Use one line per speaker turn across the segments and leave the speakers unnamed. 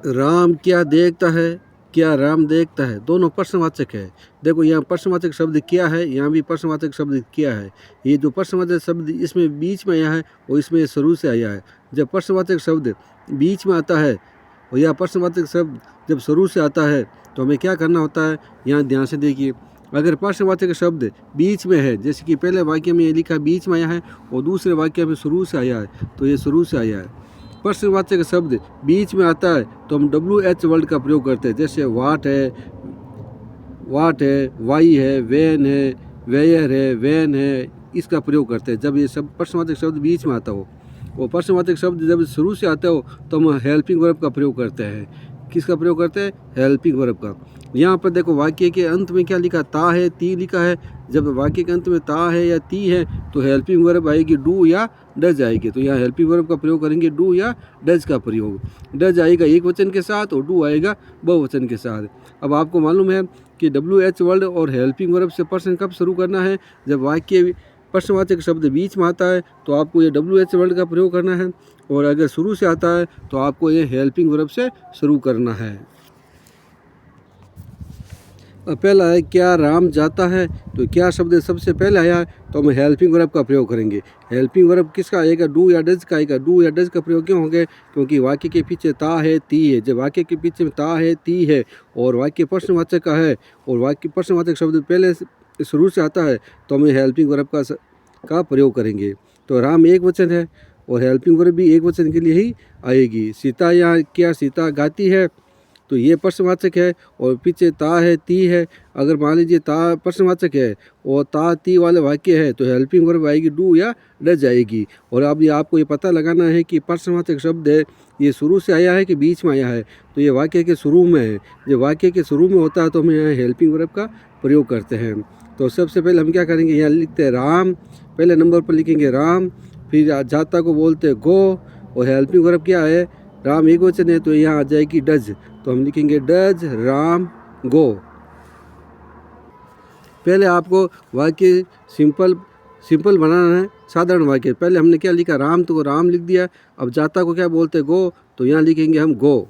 राम क्या देखता है, क्या राम देखता है, दोनों प्रश्नवाचक है। देखो यहाँ प्रश्नवाचक शब्द क्या है, यहाँ भी प्रश्नवाचक शब्द क्या है। ये जो प्रश्नवाचक शब्द इसमें बीच में आया है वो इसमें शुरू से आया है। जब प्रश्नवाचक शब्द बीच में आता है और यह प्रश्नवाचक शब्द जब शुरू से आता है तो हमें क्या करना होता है, यहाँ ध्यान से देखिए। अगर प्रश्नवाचक शब्द बीच में है, जैसे कि पहले वाक्य में ये लिखा बीच में आया है और दूसरे वाक्य में शुरू से आया है, तो ये शुरू से आया है। प्रश्नवाचक शब्द बीच में आता है तो हम WH वर्ड का प्रयोग करते हैं। जैसे वाट है, वाई है, वैन है, वेयर है, वैन है, इसका प्रयोग करते हैं जब ये सब प्रश्नवाचक शब्द बीच में आता हो। और प्रश्नवाचक शब्द जब शुरू से आता हो तो हम हेल्पिंग वर्ब का प्रयोग करते हैं। किसका प्रयोग करते हैं? हेल्पिंग वर्ब का। यहाँ पर देखो वाक्य के अंत में क्या लिखा, ता है, ती लिखा है। जब वाक्य के अंत में ता है या ती है तो हेल्पिंग वर्ब आएगी डू या डज आएगी। तो यहाँ हेल्पिंग वर्ब का प्रयोग करेंगे डू या डज का प्रयोग। डज आएगा एक वचन के साथ और डू आएगा बहुवचन के साथ। अब आपको मालूम है कि WH वर्ड और हेल्पिंग वर्ब से प्रश्न कब शुरू करना है, जब वाक्य प्रश्नवाचक शब्द बीच में आता है तो आपको ये WH वर्ड का प्रयोग करना है, और अगर शुरू से आता है तो आपको ये हेल्पिंग वर्ब से शुरू करना है। अब पहला है क्या राम जाता है, तो क्या शब्द सबसे पहले आया है तो हम हेल्पिंग वर्ब का प्रयोग करेंगे। हेल्पिंग वर्ब किसका आएगा? डू या डज का आएगा। डू या डज का प्रयोग क्यों होंगे? क्योंकि वाक्य के पीछे ता है, ती है। जब वाक्य के पीछे ता है, ती है और वाक्य प्रश्नवाचक का है और वाक्य प्रश्नवाचक शब्द पहले शुरू से आता है तो हमें हेल्पिंग वर्ब का प्रयोग करेंगे। तो राम एक वचन है और हेल्पिंग वर्ब भी एक वचन के लिए ही आएगी। सीता या क्या सीता गाती है, तो ये प्रश्नवाचक है और पीछे ता है, ती है। अगर मान लीजिए ता प्रश्नवाचक है और ता ती वाले वाक्य है तो हेल्पिंग वर्ब आएगी डू या डज आएगी। और अब ये आपको ये पता लगाना है कि प्रश्नवाचक शब्द है ये शुरू से आया है कि बीच में आया है। तो ये वाक्य के शुरू में है। जब वाक्य के शुरू में होता है तो हम यहाँ हेल्पिंग वर्ब का प्रयोग करते हैं। तो सबसे पहले हम क्या करेंगे, यहाँ लिखते हैं राम, पहले नंबर पर लिखेंगे राम, फिर जाता को बोलते हैं गो, और हेल्पिंग वर्ब क्या है, राम एक वचन है तो यहाँ आ जाएगी डज, तो हम लिखेंगे डज राम गो। पहले आपको वाक्य सिंपल बनाना है, साधारण वाक्य। पहले हमने क्या लिखा, राम, तो राम लिख दिया। अब जाता को क्या बोलते हैं, गो, तो यहाँ लिखेंगे हम गो।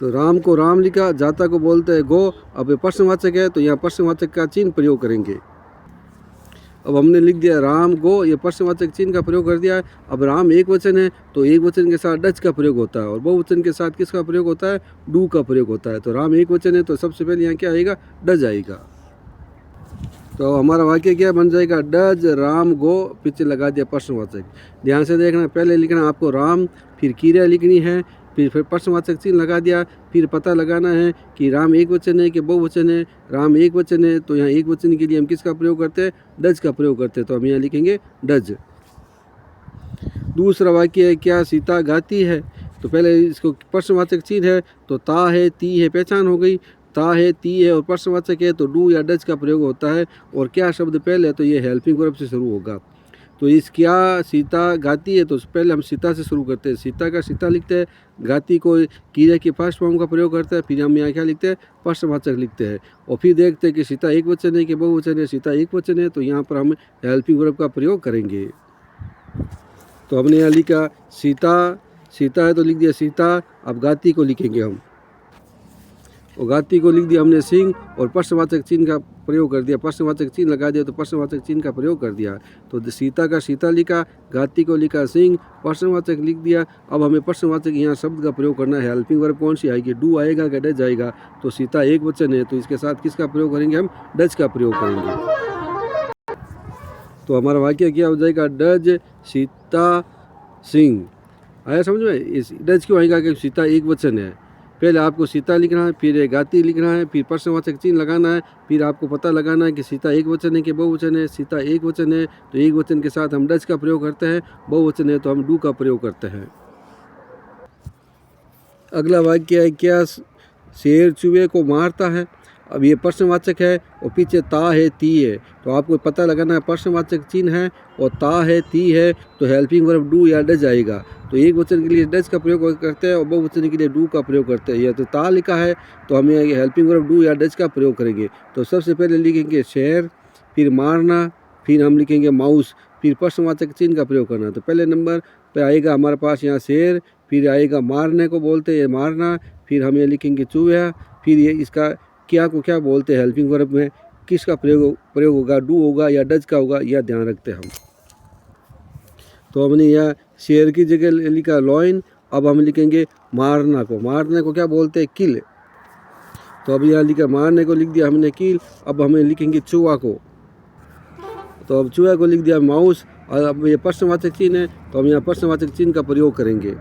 तो राम को राम लिखा, जाता को बोलते हैं गो। अब ये प्रश्नवाचक है तो यहाँ प्रश्नवाचक का चिन्ह प्रयोग करेंगे। अब हमने लिख दिया राम गो, ये प्रश्नवाचक चिन्ह का प्रयोग कर दिया है। अब राम एक वचन है तो एक वचन के साथ डज का प्रयोग होता है और बहुवचन के साथ किसका प्रयोग होता है, डू का प्रयोग होता है। तो राम एक वचन है तो सबसे पहले यहाँ क्या आएगा, डज आएगा। तो हमारा वाक्य क्या बन जाएगा, डज राम गो, पीछे लगा दिया प्रश्नवाचक। ध्यान से देखना, पहले लिखना आपको राम, फिर क्रिया लिखनी है, फिर प्रश्नवाचक चिन्ह लगा दिया, फिर पता लगाना है कि राम एक वचन है कि बहुवचन है। राम एक वचन है तो यहाँ एक वचन के लिए हम किसका प्रयोग करते हैं, डज का प्रयोग करते हैं। तो हम यहाँ लिखेंगे डज। दूसरा वाक्य है क्या सीता गाती है, तो पहले इसको प्रश्नवाचक चिन्ह है तो ता है, ती है, पहचान हो गई। ता है, ती है और प्रश्नवाचक है तो डू या डज का प्रयोग होता है। और क्या शब्द पहले है तो ये हेल्पिंग वर्ब से शुरू होगा। तो इस क्या सीता गाती है तो पहले हम सीता से शुरू करते हैं। सीता का सीता लिखते हैं, गाती को क्रिया की फर्स्ट फॉर्म का प्रयोग करते हैं, फिर हम यहाँ क्या लिखते हैं, प्रश्नवाचक लिखते हैं। और फिर देखते हैं कि सीता एक वचन है कि बहुवचन है। सीता एक वचन है तो यहाँ पर हम हेल्पिंग वर्ब का प्रयोग करेंगे। तो हमने यहाँ लिखा सीता है तो लिख दिया सीता। अब गाती को लिखेंगे हम, और गाती को लिख दिया हमने सिंह, और प्रश्नवाचक चिन्ह का प्रयोग कर दिया, प्रश्नवाचक चिन्ह लगा दिया तो प्रश्नवाचक चिन्ह का प्रयोग कर दिया। तो सीता का सीता लिखा, गाती को लिखा सिंह, प्रश्नवाचक लिख दिया। अब हमें प्रश्नवाचक यहाँ शब्द का प्रयोग करना है। हेल्पिंग वर्ब कौन सी आएगी, डू आएगा कि डज आएगा। तो सीता एक वचन है तो इसके साथ किसका प्रयोग करेंगे, हम डज का प्रयोग करेंगे। तो हमारा वाक्य क्या हो जाएगा, डज सीता सिंह। आया समझ में? इस डज क्यों आएगा कि सीता एक वचन है। पहले आपको सीता लिखना है, फिर गाती लिखना है, फिर प्रश्नवाचक चिन्ह लगाना है, फिर आपको पता लगाना है कि सीता एक वचन है कि बहुवचन है। सीता एक वचन है तो एक वचन के साथ हम डज का प्रयोग करते हैं, बहुवचन है तो हम डू का प्रयोग करते हैं। अगला वाक्य है क्या शेर चूहे को मारता है। अब ये प्रश्नवाचक है और पीछे ता है, ती है, तो आपको पता लगाना है प्रश्नवाचक चिन्ह है और ता है, ती है, तो हेल्पिंग वर्ब डू या डज आएगा। तो एक वचन के लिए डज का प्रयोग करते हैं और बहुवचन के लिए डू का प्रयोग करते हैं। यह तो ता लिखा है तो हम यहाँ हेल्पिंग वर्ब डू या डज का प्रयोग करेंगे। तो सबसे पहले लिखेंगे शेर, फिर मारना, फिर हम लिखेंगे माउस, फिर प्रश्नवाचक चिन्ह का प्रयोग करना। तो पहले नंबर पे आएगा हमारे पास यहाँ शेर, फिर आएगा मारने को बोलते हैं मारना, फिर हम ये लिखेंगे चूहा, फिर ये इसका क्या को क्या बोलते हैं हेल्पिंग वर्ब में, किसका प्रयोग होगा, डू होगा या डज का होगा, यह ध्यान रखते हैं हम। तो हमने यह शेर की जगह लिखा लॉइन, अब हम लिखेंगे मारना को, मारने को क्या बोलते हैं किल। तो अब यहाँ लिखा मारने को लिख दिया हमने किल, अब हमें लिखेंगे चूहा को, तो अब चूहा को लिख दिया माउस, और अब ये प्रश्नवाचक चिन्ह है तो हम यहाँ प्रश्नवाचक चिन्ह का प्रयोग करेंगे।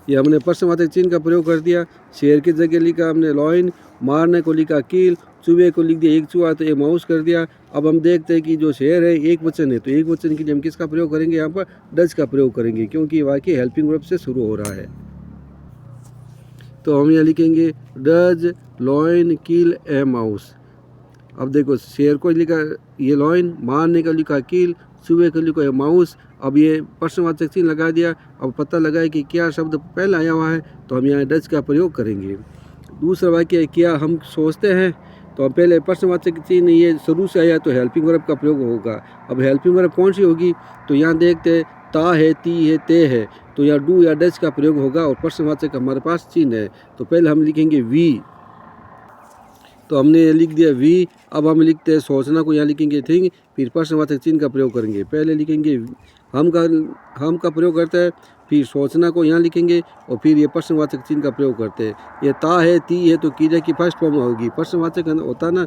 ये हमने प्रश्नवाचक चिन्ह का प्रयोग कर दिया, शेर की जगह लिखा हमने लॉइन, मारने को लिखा कील, चूहे को लिख दिया एक चूहा तो एक माउस कर दिया। अब हम देखते हैं कि जो शेर है एक वचन है, तो एक वचन के लिए हम किसका प्रयोग करेंगे, यहाँ पर डज का प्रयोग करेंगे, क्योंकि वाक्य हेल्पिंग वर्ब से शुरू हो रहा है। तो हम यहाँ लिखेंगे does lion kill a mouse. अब देखो शेर को लिखा ये लॉइन, मारने का लिखा कील, चूहे को लिखा माउस। अब ये प्रश्नवाचक चिन्ह लगा दिया, अब पता लगा है कि क्या शब्द पहले आया हुआ है, तो हम यहाँ डज का प्रयोग करेंगे। दूसरा वाक्य है क्या हम सोचते हैं, तो हम पहले प्रश्नवाचक चिन्ह ये शुरू से आया तो हेल्पिंग वर्ब का प्रयोग होगा। अब हेल्पिंग वर्ब कौन सी होगी, तो यहाँ देखते हैं ता है, ती है, ते है, तो यहाँ डू या डज का प्रयोग होगा और प्रश्नवाचक हमारे पास चिन्ह है। तो पहले हम लिखेंगे वी, तो हमने लिख दिया वी। अब हम लिखते हैं सोचना को, यहाँ लिखेंगे थिंक, फिर प्रश्नवाचक चिन्ह का प्रयोग करेंगे। पहले लिखेंगे हम का प्रयोग करते हैं, फिर सोचना को यहाँ लिखेंगे और फिर ये प्रश्नवाचक चिन्ह का प्रयोग करते हैं। ये ता है, ती है, तो क्रिया की फर्स्ट फॉर्म होगी, प्रश्नवाचक होता ना,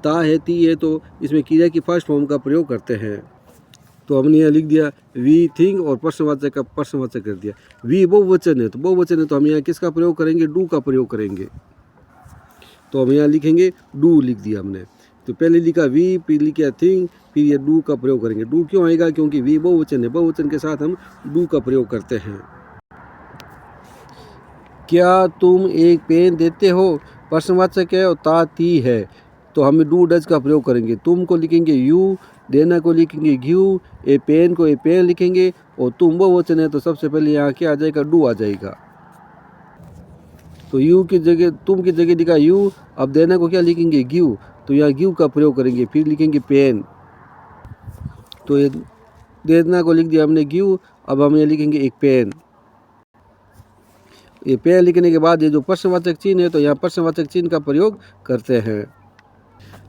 ता है, ती है, तो इसमें क्रिया की फर्स्ट फॉर्म का प्रयोग करते हैं। तो हमने यहाँ लिख दिया वी थिंक और प्रश्नवाचक का प्रश्नवाचक कर दिया। वी बहुवचन है, तो बहुवचन है तो हम यहाँ किसका प्रयोग करेंगे, डू का प्रयोग करेंगे। तो हम यहाँ लिखेंगे डू, लिख दिया हमने। तो पहले लिखा वी, फिर लिखा थिंक, फिर ये डू का प्रयोग करेंगे। डू क्यों आएगा, क्योंकि वी बहुवचन है, बहुवचन के साथ हम डू का प्रयोग करते हैं। क्या तुम एक पेन देते हो, प्रश्नवाचक है और ता ती है, तो हम डू डज का प्रयोग करेंगे। तुम को लिखेंगे यू, देना को लिखेंगे घ्यू, ए पेन को ए पेन लिखेंगे, और तुम बहुवचन है तो सबसे पहले यहाँ क्या आ जाएगा, डू आ जाएगा। तो यू की जगह, तुम की जगह लिखा यू, अब देना को क्या लिखेंगे गिव, तो यहाँ गिव का प्रयोग करेंगे। फिर लिखेंगे पेन, तो ये देना को लिख दिया हमने गिव, अब हम ये लिखेंगे एक पेन। ये पेन लिखने के बाद ये जो प्रश्नवाचक चिन्ह है तो यहाँ प्रश्नवाचक चिन्ह का प्रयोग करते हैं।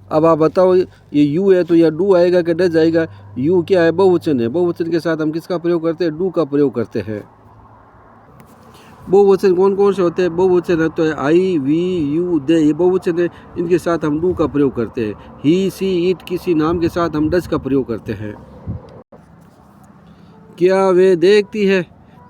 अब आप बताओ ये यू है तो यह डू आएगा कि डज आएगा। यू क्या है, बहुवचन है, बहुवचन के साथ हम किसका प्रयोग करते हैं, डू का प्रयोग करते हैं। बहुवचन कौन कौन से होते हैं, बहुवचन है तो है आई, वी, यू, दे, ये बहुवचन है, इनके साथ हम डू का प्रयोग करते हैं। ही, सी, इट किसी नाम के साथ हम डज का प्रयोग करते हैं। क्या वे देखती है,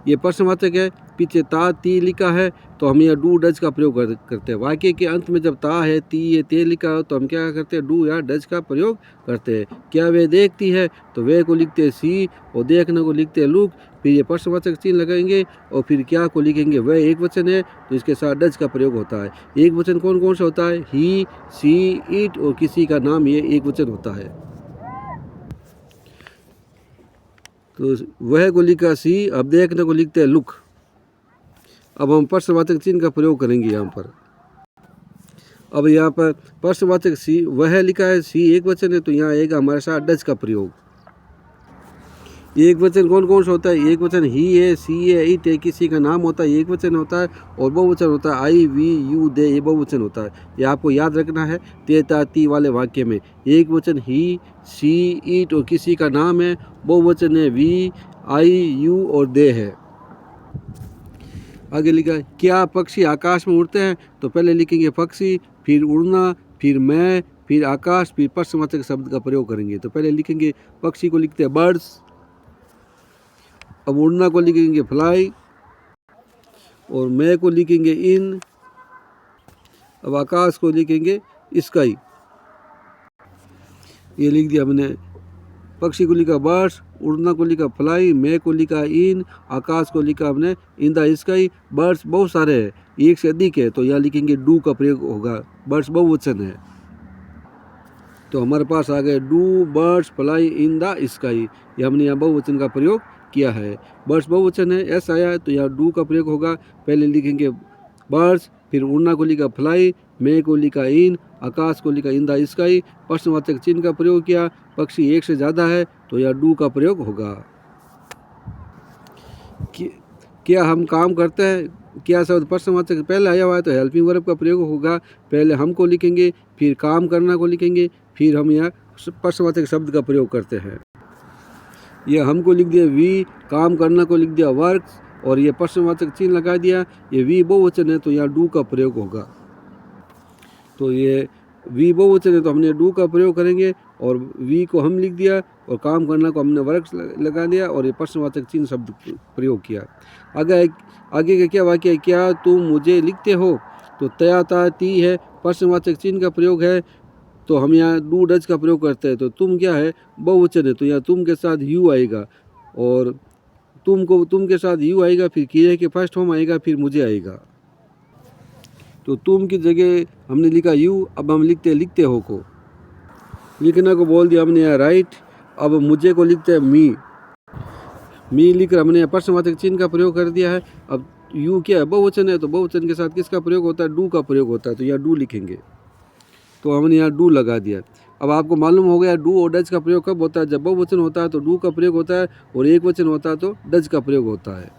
ये प्रश्नवाचक है, पीछे ता ती लिखा है तो हम यह डू डज का प्रयोग करते हैं। वाक्य के अंत में जब ता है, ती है, ते लिखा हो तो हम क्या करते हैं, डू या डज का प्रयोग करते हैं। क्या वे देखती है, तो वे को लिखते हैं सी और देखने को लिखते हैं लुक, फिर ये प्रश्नवाचक चिन्ह लगाएंगे और फिर क्या को लिखेंगे, वह एक वचन है तो इसके साथ डज का प्रयोग होता है। एक वचन कौन कौन सा होता है, ही, सी, इट और किसी का नाम, ये एक वचन होता है। तो वह को लिखा सी, अब देखने को लिखते हैं लुक। अब हम प्रश्नवाचक चिन्ह का प्रयोग करेंगे यहाँ पर। अब यहाँ पर प्रश्नवाचक सी, वह लिखा है, सी एक वचन है तो यहाँ आएगा हमारे साथ डज का प्रयोग। एक वचन कौन कौन सा होता है, एक वचन ही है, सी है, इट है, किसी का नाम होता है, एक वचन होता है, और बहुवचन होता है आई, वी, यू, दे, ये बहुवचन होता है। ये आपको याद रखना है। ते, ता, ती वाले वाक्य में एक वचन ही, सी, इट और किसी का नाम है, बहुवचन है वी, आई, यू और दे है। आगे लिखा है क्या पक्षी आकाश में उड़ते हैं, तो पहले लिखेंगे पक्षी, फिर उड़ना, फिर मैं, फिर आकाश, फिर प्रश्नवाचक शब्द का प्रयोग करेंगे। तो पहले लिखेंगे पक्षी को लिखते हैं बर्ड्स, अब उड़ना को लिखेंगे फ्लाई और मैं को लिखेंगे इन, अब आकाश को लिखेंगे स्काई। ये लिख दिया हमने, पक्षी को लिखा बर्ड्स, उड़ना को लिखा फ्लाई, मैं को लिखा इन, आकाश को लिखा हमने इन द स्काई। बर्ड्स बहुत सारे हैं, एक से अधिक है तो यहाँ लिखेंगे डू का प्रयोग होगा, बर्ड्स बहुवचन है तो हमारे पास आ गए do birds fly in the sky. ये हमने यहाँ बहुवचन का प्रयोग किया है। बर्ड्स बहुवचन है, एस आया है तो यहाँ डू का प्रयोग होगा। पहले लिखेंगे बर्ड्स, फिर उड़ना को लिखा फ्लाई, मैं को लिखा इन, आकाश को लिखा इन द स्काई, प्रश्नवाचक चिन्ह का प्रयोग किया। पक्षी एक से ज़्यादा है तो यह डू का प्रयोग होगा। क्या हम काम करते हैं, क्या शब्द प्रश्नवाचक से पहले आया हुआ है तो हेल्पिंग वर्ब का प्रयोग होगा। पहले हम को लिखेंगे, फिर काम करना को लिखेंगे, फिर हम यहाँ प्रश्नवाचक शब्द का प्रयोग करते हैं। यह हमको लिख दिया वी, काम करना को लिख दिया वर्क्स, और ये प्रश्नवाचक चिन्ह लगा दिया। ये वी बहुवचन है तो यहाँ डू का प्रयोग होगा। तो ये वी बहुवचन है तो हमने डू का प्रयोग करेंगे, और वी को हम लिख दिया और काम करना को हमने वर्क्स लगा दिया और ये प्रश्नवाचक चिन्ह शब्द प्रयोग किया। आगे का क्या वाक्य है, क्या तुम मुझे लिखते हो, तो तया ता ती है, प्रश्नवाचक चिन्ह का प्रयोग है तो हम यहाँ डू डज का प्रयोग करते हैं। तो तुम क्या है, बहुवचन है तो यहाँ तुम के साथ यू आएगा, और तुम के साथ यू आएगा, फिर क्रिया के फर्स्ट फॉर्म आएगा, फिर मुझे आएगा। तो तुम की जगह हमने लिखा यू, अब हम लिखते हो को, लिखना को बोल दिया हमने यहाँ राइट। अब मुझे को लिखते हैं मी लिखकर हमने प्रश्नवाचक चिन्ह का प्रयोग कर दिया है। अब यू क्या है, बहुवचन है तो बहुवचन के साथ किसका प्रयोग होता है, डू का प्रयोग होता है, तो यहाँ डू लिखेंगे। तो हमने यहाँ डू लगा दिया। अब आपको मालूम हो गया डू और डज का प्रयोग कब होता है, जब बहुवचन होता है तो डू का प्रयोग होता है, और एक वचन होता है तो डज का प्रयोग होता है।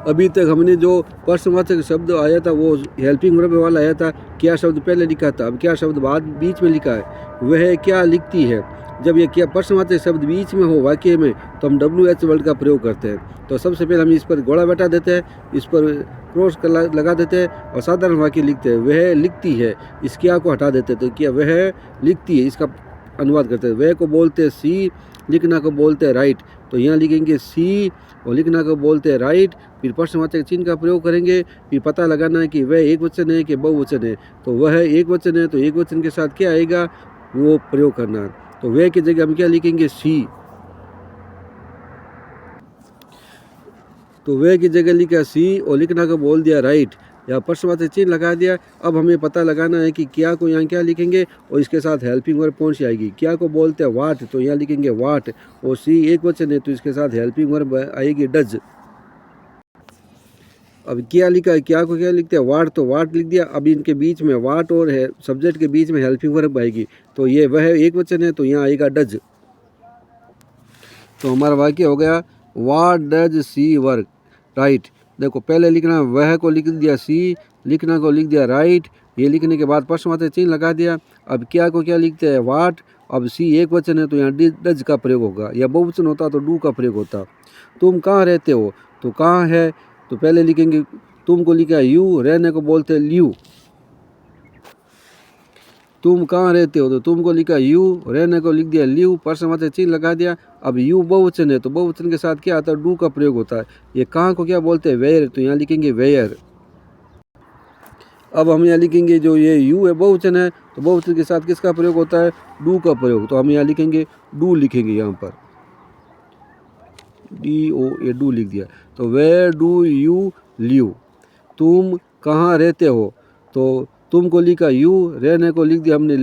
अभी तक हमने जो प्रश्नवाचक शब्द आया था वो हेल्पिंग वर्ब वाला आया था, क्या शब्द पहले लिखा था, अब क्या शब्द बाद बीच में लिखा है, वह क्या लिखती है। जब ये क्या प्रश्नवाचक शब्द बीच में हो वाक्य में तो हम WH वर्ड का प्रयोग करते हैं। तो सबसे पहले हम इस पर घोड़ा बैठा देते हैं, इस पर क्रॉस लगा देते हैं और साधारण वाक्य लिखते हैं, वह लिखती है। इस क्या को हटा देते हैं तो क्या वह लिखती है, इसका अनुवाद करते हैं। वह को बोलते हैं सी, लिखना को बोलते हैं राइट, तो यहाँ लिखेंगे सी और लिखना को बोलते हैं राइट। फिर प्रश्नवाचक चिन्ह का प्रयोग करेंगे, फिर पता लगाना है कि वह एक वचन है कि बहुवचन है। तो वह एक वचन है तो एक वचन के साथ क्या आएगा वो प्रयोग करना है। तो वह की जगह हम क्या लिखेंगे सी, तो वह की जगह लिखा सी और लिखना को बोल दिया राइट, या प्रश्नवाचक चिन्ह लगा दिया। अब हमें पता लगाना है कि क्या को यहाँ क्या लिखेंगे और इसके साथ हेल्पिंग वर्ब कौन सी आएगी। क्या को बोलते हैं वाट, तो यहाँ लिखेंगे वाट, और सी एक वचन है तो इसके साथ हेल्पिंग वर्ब आएगी डज। अब क्या लिखा है, क्या को क्या लिखते हैं वाट, तो वाट लिख दिया। अब इनके बीच में वाट और सब्जेक्ट के बीच में हेल्पिंग वर्ब आएगी, तो ये वह एक वचन है तो यहाँ आएगा डज। तो हमारा वाक्य हो गया what does she work right. देखो पहले लिखना वह को लिख दिया सी, लिखना को लिख दिया राइट, ये लिखने के बाद प्रश्नवाचक चिन्ह लगा दिया। अब क्या को क्या लिखते हैं वाट, अब सी एक वचन है तो यहाँ डज का प्रयोग होगा, या बहुवचन होता तो डू का प्रयोग होता। तुम कहाँ रहते हो, तो कहाँ है, तो पहले लिखेंगे तुम को लिखा यू, रहने को बोलते हैं ल्यू। तुम कहाँ रहते हो तो तुम को लिखा यू, रहने को लिख दिया ल्यू, प्रश्नवाचक चिन्ह लगा दिया। अब यू बहुवचन है तो बहुवचन के साथ क्या आता है डू का प्रयोग होता है। ये कहाँ को क्या बोलते हैं वेयर, तो यहाँ लिखेंगे वेयर। अब हम यहाँ लिखेंगे जो ये यू है बहुवचन है तो बहुवचन के साथ किसका प्रयोग होता है, डू का प्रयोग। तो हम यहाँ लिखेंगे डू, लिखेंगे यहाँ पर DO, ये डू लिख दिया। तो वेयर डू यू लिव, तुम कहाँ रहते हो, तो तुम को लिखा यू, रहने को लिख दिया हमने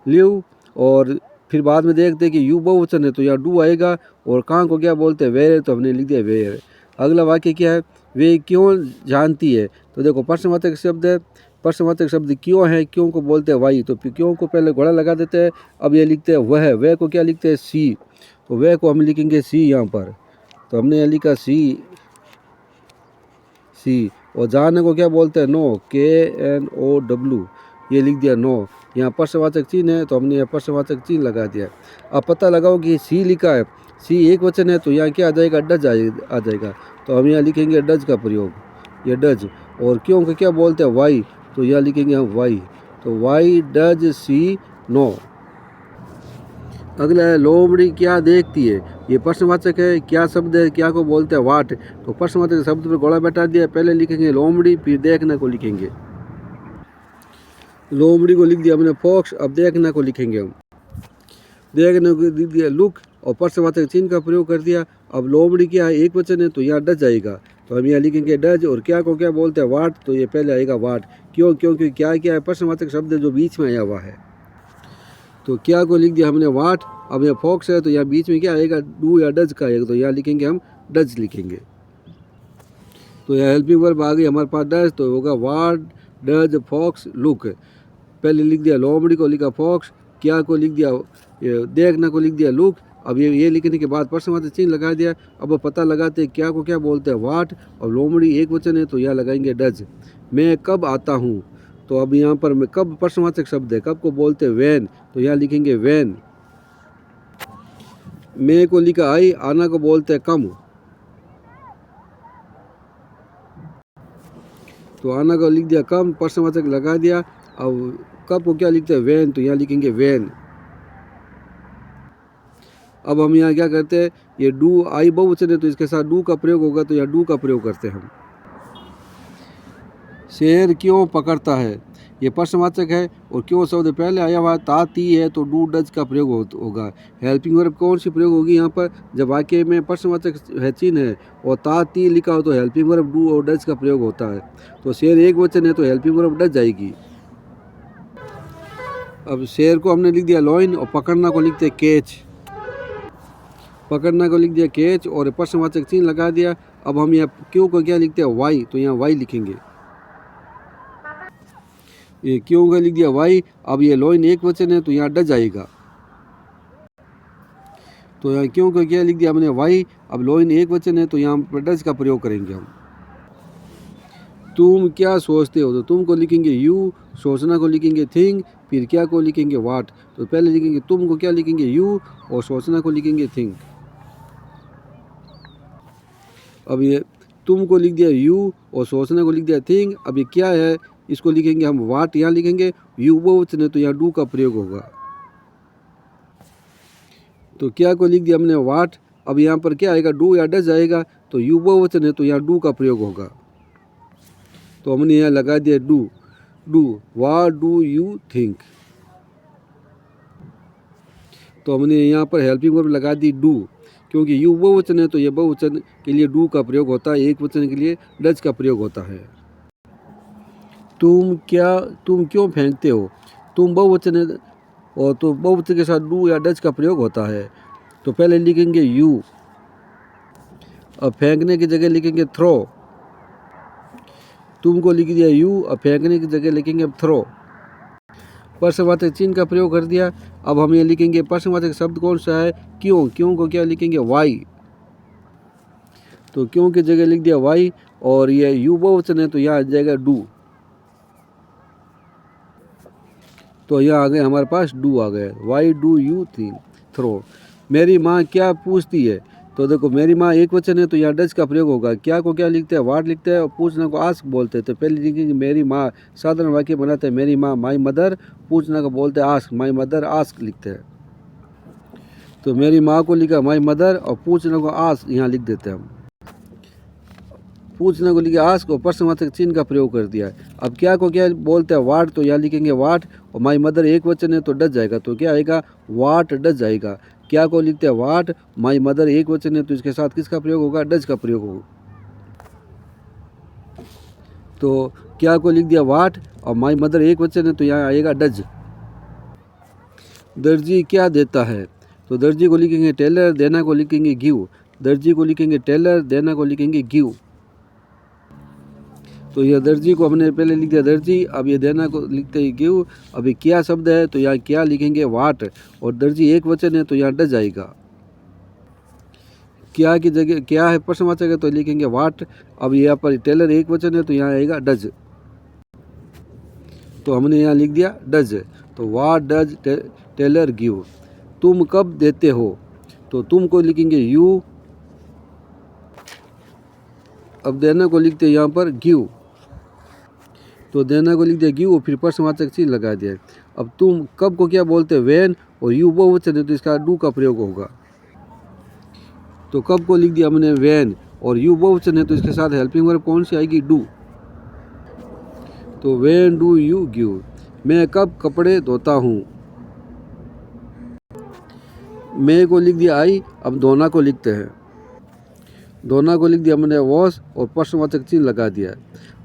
लिव, और फिर बाद में देखते हैं कि यू बहुवचन है तो यहाँ डू आएगा, और कहाँ को क्या बोलते हैं वेयर, तो हमने लिख दिया वेयर। अगला वाक्य क्या है, वे क्यों जानती है, तो देखो प्रश्नवाचक शब्द है, प्रश्नवाचक शब्द क्यों है, क्यों को बोलते हैं वाई, तो क्यों को पहले घोड़ा लगा देते हैं। अब ये लिखते हैं वह को क्या लिखते हैं सी, तो वह को हम लिखेंगे सी यहाँ पर, तो हमने यहाँ लिखा सी। और जानने को क्या बोलते हैं नो, KNOW, ये लिख दिया नो। यहाँ प्रश्नवाचक चिन्ह है तो हमने यहाँ प्रश्नवाचक चिन्ह लगा दिया। अब पता लगाओ कि सी लिखा है, सी एक वचन है तो यहाँ क्या आ जाएगा डज आ जाएगा, तो हम यहाँ लिखेंगे डज का प्रयोग, ये डज। और क्यों को क्या बोलते हैं वाई, तो यहाँ लिखेंगे हम वाई, तो वाई डज सी नो। अगला है लोमड़ी क्या देखती है, ये प्रश्नवाचक है, क्या शब्द है, क्या को बोलते हैं वाट, तो प्रश्नवाचक शब्द पर घोड़ा बैठा दिया। पहले लिखेंगे लोमड़ी, फिर देखना को लिखेंगे, लोमड़ी को लिख दिया हमने फॉक्स। अब देखना को लिखेंगे हम, देखने को लिख दिया लुक, और प्रश्नवाचक चिन्ह का प्रयोग कर दिया। अब लोमड़ी क्या है एक वचन है तो यहाँ डज आएगा, तो हम यहाँ लिखेंगे डज। और क्या को क्या बोलते हैं वाट, तो ये पहले आएगा वाट, क्यों, क्योंकि क्या है प्रश्नवाचक शब्द जो बीच में आया हुआ है। तो क्या को लिख दिया हमने वाट। अब यह फॉक्स है तो यहाँ बीच में क्या आएगा डू या डज का आएगा, तो यहाँ लिखेंगे हम डज लिखेंगे। तो यह हेल्पिंग वर्ब आ गई हमारे पास डज, तो होगा वाट डज फॉक्स लुक। पहले लिख दिया लोमड़ी को लिखा फॉक्स, क्या को लिख दिया देखना को लिख दिया लुक। अब ये लिखने के बाद प्रश्नवाचक चिन्ह लगा दिया। अब वो पता लगाते हैं क्या को क्या बोलते हैं, वाट, और लोमड़ी एक वचन है तो यहाँ लगाएंगे डज। मैं कब आता हूँ, तो अब यहाँ पर मैं कब प्रश्नवाचक शब्द है, कब को बोलते हैं वैन, तो यहाँ लिखेंगे वैन। मैं को लिखा आई, आना को बोलते हैं कम, तो आना को लिख दिया कम, प्रश्नवाचक लगा दिया। अब कब को क्या लिखते हैं वैन, तो यहाँ लिखेंगे वैन। अब हम यहाँ क्या करते हैं, ये डू आई बहुवचन है तो इसके साथ डू का प्रयोग होगा, तो यहाँ डू का प्रयोग करते हैं हम। शेर क्यों पकड़ता है, ये प्रश्नवाचक है और क्यों शब्द पहले आया हुआ ताती है तो डू डज का प्रयोग होगा। हेल्पिंग वर्ब कौन सी प्रयोग होगी यहाँ पर, जब वाक्य में प्रश्नवाचक है चिन्ह है और ताती लिखा हो तो हेल्पिंग वर्ब डू और डज का प्रयोग होता है। तो शेर एक वचन है तो हेल्पिंग वर्ब डज जाएगी। अब शेर को हमने लिख दिया लॉइन और पकड़ना को लिखते कैच, पकड़ना को लिख दिया कैच और प्रश्नवाचक चिन्ह लगा दिया। अब हम यहाँ क्यों को क्या लिखते हैं वाई, तो यहाँ वाई लिखेंगे, ये क्यों का लिख दिया वाई। अब ये लॉइन एक वचन है तो यहाँ डज आएगा, तो यहाँ क्यों का क्या लिख दिया हमने वाई। अब लॉइन एक वचन है तो यहाँ पर डज का प्रयोग करेंगे हम। तुम क्या सोचते हो, तो तुम को लिखेंगे यू, सोचना को लिखेंगे थिंक, फिर क्या को लिखेंगे वाट। तो पहले लिखेंगे तुम को क्या लिखेंगे यू और सोचना को लिखेंगे थिंक। अब ये तुम को लिख दिया यू और सोचना को लिख दिया थिंक। अब ये क्या है, इसको लिखेंगे हम वाट, यहाँ लिखेंगे यू बहुवचन है तो यहाँ डू का प्रयोग होगा। तो क्या को लिख दिया हमने वाट। अब यहाँ पर क्या आएगा, डू या डज आएगा, तो यू बहुवचन है तो यहाँ डू का प्रयोग होगा। तो हमने यहाँ लगा दिया do, do what do you think. तो हमने यहाँ पर हेल्पिंग वर्ब लगा दी डू, क्योंकि यू बहुवचन है तो ये बहुवचन के लिए डू का प्रयोग होता है, एक वचन के लिए डज का प्रयोग होता है। तुम क्यों फेंकते हो, तुम बहुवचन है और तो बहुवचन के साथ डू या डज का प्रयोग होता है। तो पहले लिखेंगे यू, अब फेंकने की जगह लिखेंगे थ्रो। तुम को लिख दिया यू, अब फेंकने की जगह लिखेंगे थ्रो। प्रश्नवाचक चिन्ह का प्रयोग कर दिया। अब हम ये लिखेंगे प्रश्नवाचक शब्द कौन सा है, क्यों, क्यों को क्या लिखेंगे वाई, तो क्यों की जगह लिख दिया वाई और ये यू बहुवचन है तो यहाँ आ जाएगा डू। तो यहाँ आ गए हमारे पास डू आ गए, why do you think throw. मेरी माँ क्या पूछती है, तो देखो मेरी माँ एक वचन है तो यहाँ डज का प्रयोग होगा। क्या को क्या लिखते हैं वाट लिखते हैं और पूछना को आस्क बोलते हैं। तो पहले लिखेंगे मेरी माँ, साधारण वाक्य बनाते हैं मेरी माँ माई मदर, पूछना को बोलते हैं आस्क, माई मदर आस्क लिखते हैं। तो मेरी माँ को लिखा माई मदर और पूछना को आस्क यहाँ लिख देते हैं हम। पूछना को लिखा आस्क और प्रश्नवाचक चिन्ह का प्रयोग कर दिया है। अब क्या को क्या बोलते हैं वाट, तो यहाँ लिखेंगे वाट और माई मदर एक वचन है तो डज जाएगा, तो क्या आएगा वाट डज जाएगा। क्या को लिखते हैं वाट, माई मदर एक वचन है तो इसके साथ किसका प्रयोग होगा, डज का प्रयोग होगा। तो क्या को लिख दिया वाट और माई मदर एक वचन है तो यहाँ आएगा डज। दर्जी क्या देता है, तो दर्जी को लिखेंगे टेलर, देना को लिखेंगे गिव। दर्जी को लिखेंगे टेलर, देना को लिखेंगे गिव। तो यह दर्जी को हमने पहले लिख दिया दर्जी, अब ये देना को लिखते ही गिव। अब ये क्या शब्द है तो यहाँ क्या लिखेंगे वाट और दर्जी एक वचन है तो यहाँ डज आएगा। क्या की जगह क्या है प्रश्नवाचक है तो लिखेंगे वाट। अब यहाँ पर टेलर एक वचन है तो यहाँ आएगा डज, तो हमने यहाँ लिख दिया डज। तो वाट डज टेलर गिव। तुम कब देते हो, तो तुम को लिखेंगे यू, अब देना को लिखते हैं यहाँ पर गिव। तो देना को लिख दिया गिव और फिर प्रश्नवाचक चिन्ह लगा दिया। अब तुम कब को क्या बोलते हैं वैन और यू बहुवचन है तो इसका डू का प्रयोग होगा। तो कब को लिख दिया हमने वैन और यू बहुवचन है तो इसके साथ हेल्पिंग वर्ब कौन सी आएगी डू। तो वैन डू यू गिव। मैं कब कपड़े धोता हूँ, मैं को लिख दिया आई, अब धोना को लिखते हैं। धोना को लिख दिया हमने वॉश और प्रश्नवाचक चिन्ह लगा दिया।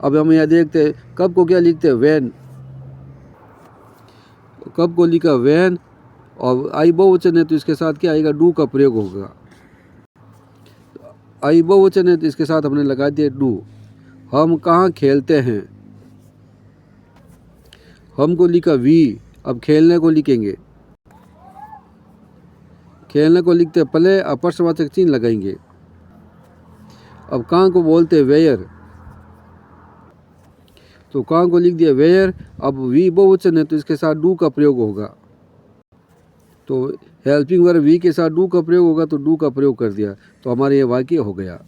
अब हम यहाँ देखते हैं कब को क्या लिखते हैं वैन, कब को लिखा वैन और आई बहुवचन है तो इसके साथ क्या आएगा डू का प्रयोग होगा। आई बहुवचन है तो इसके साथ हमने लगा दिया डू। हम कहाँ खेलते हैं, हम को लिखा वी, अब खेलने को लिखेंगे खेलने को लिखते प्ले, अब प्रश्नवाचक चिन्ह लगाएंगे। अब कहाँ को बोलते हैं वेयर, तो कहाँ को लिख दिया वेयर। अब वी बहुवचन है तो इसके साथ डू का प्रयोग होगा, तो हेल्पिंग वर्ब वी के साथ डू का प्रयोग होगा, तो डू का प्रयोग कर दिया, तो हमारे ये वाक्य हो गया।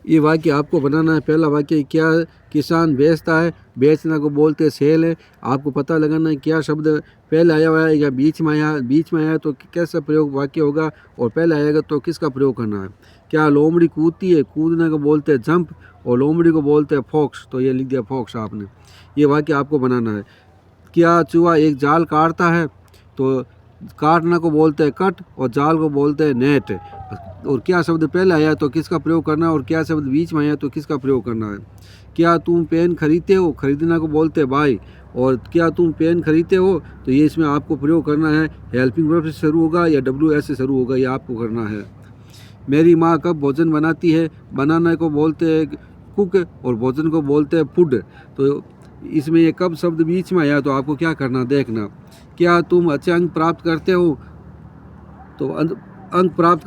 ये वाक्य आपको बनाना है। पहला वाक्य क्या किसान बेचता है, बेचना को बोलते सेल है। आपको पता लगाना है क्या शब्द पहले आया हुआ है या बीच में आया तो कैसा प्रयोग वाक्य होगा, और पहले आएगा तो किसका प्रयोग करना है। क्या लोमड़ी कूदती है, कूदने को बोलते हैं जंप, और लोमड़ी को बोलते हैं फॉक्स, तो ये लिख दिया फॉक्स आपने। ये वाक्य आपको बनाना है। क्या चूहा एक जाल काटता है, तो काटना को बोलते हैं कट, और जाल को बोलते हैं नेट। और क्या शब्द पहले आया तो किसका प्रयोग करना है, और क्या शब्द बीच में आया तो किसका प्रयोग करना है। क्या तुम पेन खरीदते हो, खरीदना को बोलते हैं बाय, और क्या तुम पेन खरीदते हो, तो ये इसमें आपको प्रयोग करना है। हेल्पिंग वर्ब से शुरू होगा या WS से शुरू होगा, ये आपको करना है। मेरी माँ कब भोजन बनाती है, बनाना को बोलते हैं कुक, और भोजन को बोलते हैं फूड, तो इसमें ये कब शब्द बीच में आया तो आपको क्या करना देखना। क्या तुम अच्छे अंक प्राप्त करते हो, तो अंक प्राप्त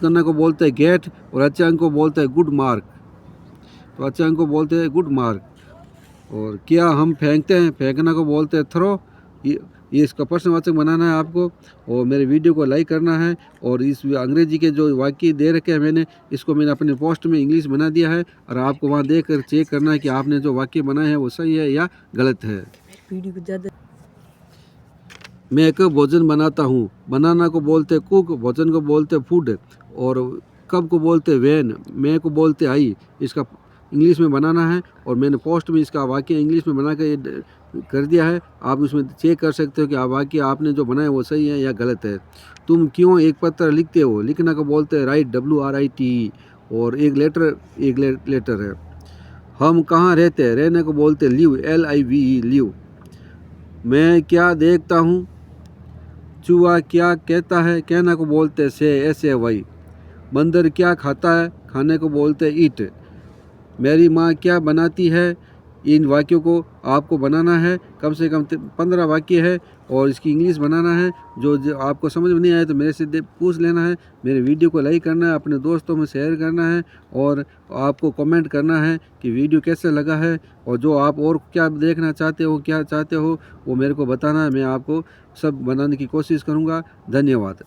करना को बोलते हैं गेट, और अच्छे अंक को बोलते हैं गुड मार्क, तो अच्छे अंक को बोलते हैं गुड मार्क। और क्या हम फेंकते हैं, फेंकना को बोलते हैं थ्रो। ये इसका प्रश्नवाचक बनाना है आपको, और मेरे वीडियो को लाइक करना है। और इस अंग्रेजी के जो वाक्य दे रखे हैं मैंने, इसको मैंने अपने पोस्ट में इंग्लिश बना दिया है, और आपको वहाँ देख कर चेक करना है कि आपने जो वाक्य बनाए हैं वो सही है या गलत है। मैं कब भोजन बनाता हूँ, बनाना को बोलते कुक, भोजन को बोलते फूड, और कब को बोलते वैन, मैं को बोलते आई। इसका इंग्लिश में बनाना है, और मैंने पोस्ट में इसका वाक्य इंग्लिश में बना कर कर दिया है। आप उसमें चेक कर सकते हो कि वाक्य आपने जो बनाया वो सही है या गलत है। तुम क्यों एक पत्र लिखते हो, लिखना को बोलते हैं राइट, WRITE, और एक लेटर है। हम कहाँ रहते हैं, रहने को बोलते लिव, LIVE लिव। मैं क्या देखता हूँ, चूहा क्या कहता है, कहना को बोलते से, SAY। बंदर क्या खाता है, खाने को बोलते ईट। मेरी माँ क्या बनाती है। इन वाक्यों को आपको बनाना है, कम से कम 15 वाक्य है, और इसकी इंग्लिश बनाना है। जो आपको समझ में नहीं आए तो मेरे से पूछ लेना है। मेरे वीडियो को लाइक करना है, अपने दोस्तों में शेयर करना है, और आपको कमेंट करना है कि वीडियो कैसे लगा है, और जो आप और क्या देखना चाहते हो, क्या चाहते हो, वो मेरे को बताना है। मैं आपको सब बनाने की कोशिश करूँगा। धन्यवाद।